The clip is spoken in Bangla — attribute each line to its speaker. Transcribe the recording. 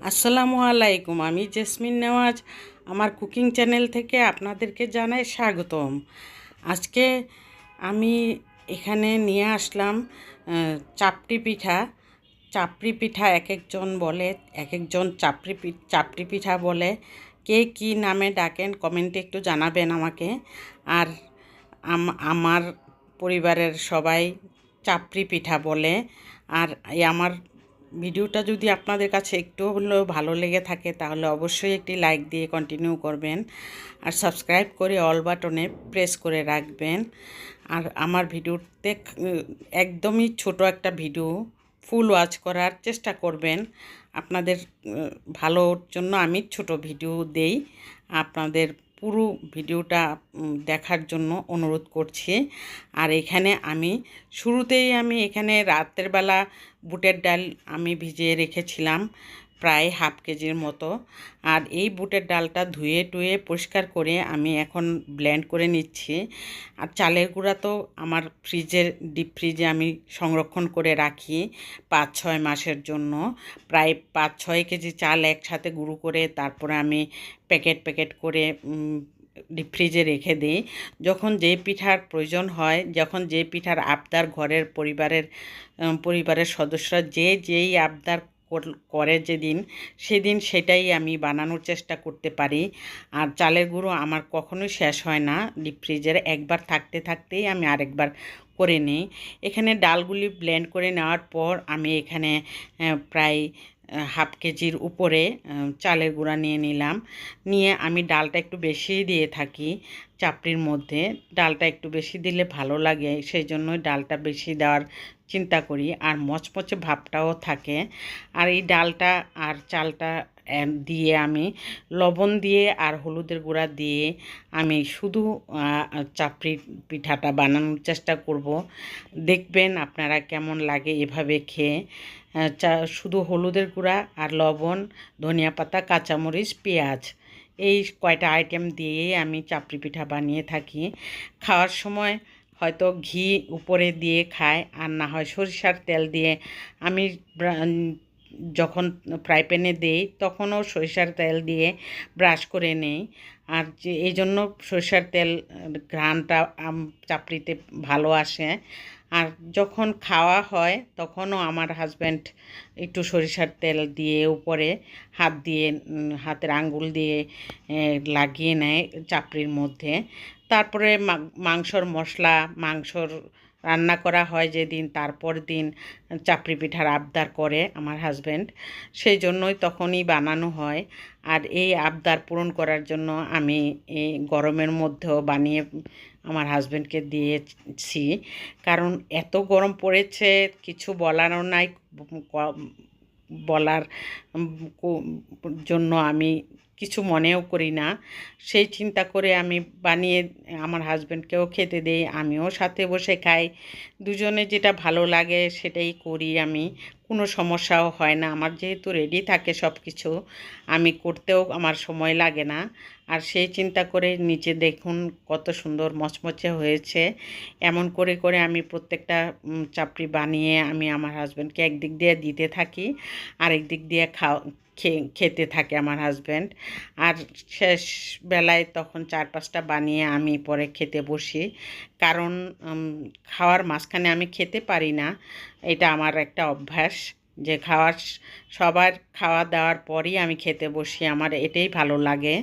Speaker 1: আসসালামু আলাইকুম। আমি জেসমিন নেওয়াজ আমার কুকিং চ্যানেল থেকে আপনাদেরকে জানাই স্বাগতম। আজকে আমি এখানে নিয়ে আসলাম চাপড়ি পিঠা। চাপড়ি পিঠা এক একজন বলে, এক একজন চাপড়ি পিঠা বলে। কে কী নামে ডাকেন কমেন্টে একটু জানাবেন আমাকে। আর আমার পরিবারের সবাই চাপড়ি পিঠা বলে। আর আমার ভিডিওটা যদি আপনাদের কাছে একটু হলেও ভালো লেগে থাকে তাহলে অবশ্যই একটি লাইক দিয়ে কন্টিনিউ করবেন আর সাবস্ক্রাইব করে অল বাটনে প্রেস করে রাখবেন। আর আমার ভিডিওতে একদমই ছোট একটা ভিডিও, ফুল ওয়াচ করার চেষ্টা করবেন। আপনাদের ভালোর জন্য আমি ছোট ভিডিও দেই, আপনাদের পুরো ভিডিওটা দেখার জন্য অনুরোধ করছি। আর এখানে আমি শুরুতেই এখানে রাতের বেলা বুটের ডাল আমি ভিজিয়ে রেখেছিলাম প্রায় হাফ কেজির মতো। আর এই বুটের ডালটা ধুয়ে টুয়ে পরিষ্কার করে আমি এখন ব্লেন্ড করে নিচ্ছি। আর চালের গুঁড়া তো আমার ডিপ ফ্রিজে আমি সংরক্ষণ করে রাখি 5-6 মাসের জন্য। প্রায় 5-6 কেজি চাল একসাথে গুঁড়ো করে তারপরে আমি প্যাকেট প্যাকেট করে ডিপ ফ্রিজে রেখে দিই। যখন যে পিঠার প্রয়োজন হয়, যখন যে পিঠার আবদার ঘরের পরিবারের সদস্যরা যেই আবদার করে সেদিন সেটাই আমি বানানোর চেষ্টা করতে পারি। আর চালের গুঁড়ো আমার কখনোই শেষ হয় না ডিপ ফ্রিজের, একবার থাকতে থাকতেই আমি আরেকবার করে নিই। এখানে ডালগুলি ব্লেন্ড করে নেওয়ার পর আমি এখানে প্রায় হাফ কেজির উপরে চালের গুঁড়া নিয়ে নিলাম। নিয়ে আমি ডালটা একটু বেশি দিয়ে থাকি চাপড়ির মধ্যে। ডালটা একটু বেশি দিলে ভালো লাগে, সেই জন্যই ডালটা বেশি দেওয়ার চিন্তা করি, আর মচমচে ভাবটাও থাকে। আর এই ডালটা আর চালটা দিয়ে আমি লবণ দিয়ে আর হলুদের গুঁড়া দিয়ে আমি শুধু চাপড়ি পিঠাটা বানানোর চেষ্টা করব। দেখবেন আপনারা কেমন লাগে এভাবে খেয়ে। শুধু হলুদের গুঁড়া আর লবণ, ধনিয়া পাতা, কাঁচামরিচ, পেঁয়াজ, এই কয়টা আইটেম দিয়েই আমি চাপড়ি পিঠা বানিয়ে থাকি। খাওয়ার সময় হয়তো ঘি উপরে দিয়ে খায়, আর না হয় সরিষার তেল দিয়ে। আমি যখন ফ্রাই প্যানে দিই তখনও সরিষার তেল দিয়ে ব্রাশ করে নেই। আর এই জন্য সরিষার তেল ঘ্রাণটা চাপড়িতে ভালো আসে। আর যখন খাওয়া হয় তখনও আমার হাজব্যান্ড একটু সরিষার তেল দিয়ে উপরে হাতের আঙ্গুল দিয়ে লাগিয়ে নেয় চাপড়ির মধ্যে। তারপরে মাংসর রান্না করা হয় যেদিন, তারপর দিন চাপড়ি পিঠার আবদার করে আমার হাজব্যান্ড, সেই জন্যই তখনই বানানো হয়। আর এই আবদার পূরণ করার জন্য আমি এই গরমের মধ্যেও বানিয়ে আমার হাজব্যান্ডকে দিয়েছি। কারণ এত গরম পড়েছে, কিছু বলারও নাই। বলার জন্য আমি কিছু মনেও করি না। সেই চিন্তা করে আমি বানিয়ে আমার হাজব্যান্ডকেও খেতে দিই, আমিও সাথে বসে খাই। দুজনে যেটা ভালো লাগে সেটাই করি আমি, কোনো সমস্যাও হয় না। আমার যেহেতু রেডি থাকে সব কিছু, আমি করতেও আমার সময় লাগে না। আর সেই চিন্তা করে নিচে দেখুন কত সুন্দর মচমচে হয়েছে। এমন করে করে আমি প্রত্যেকটা চাপড়ি বানিয়ে আমি আমার হাজব্যান্ডকে একদিক দিয়ে দিতে থাকি, আরেক দিক দিয়ে খেতে থাকে আমার হাজব্যান্ড। আর শেষ বেলায় তখন 4-5টা বানিয়ে আমি পরে খেতে বসি। কারণ খাওয়ার মাঝখানে আমি খেতে পারি না, এটা আমার একটা অভ্যাস যে সবার খাওয়া দাওয়ার পরই আমি খেতে বসি, আমার এটাই ভালো লাগে।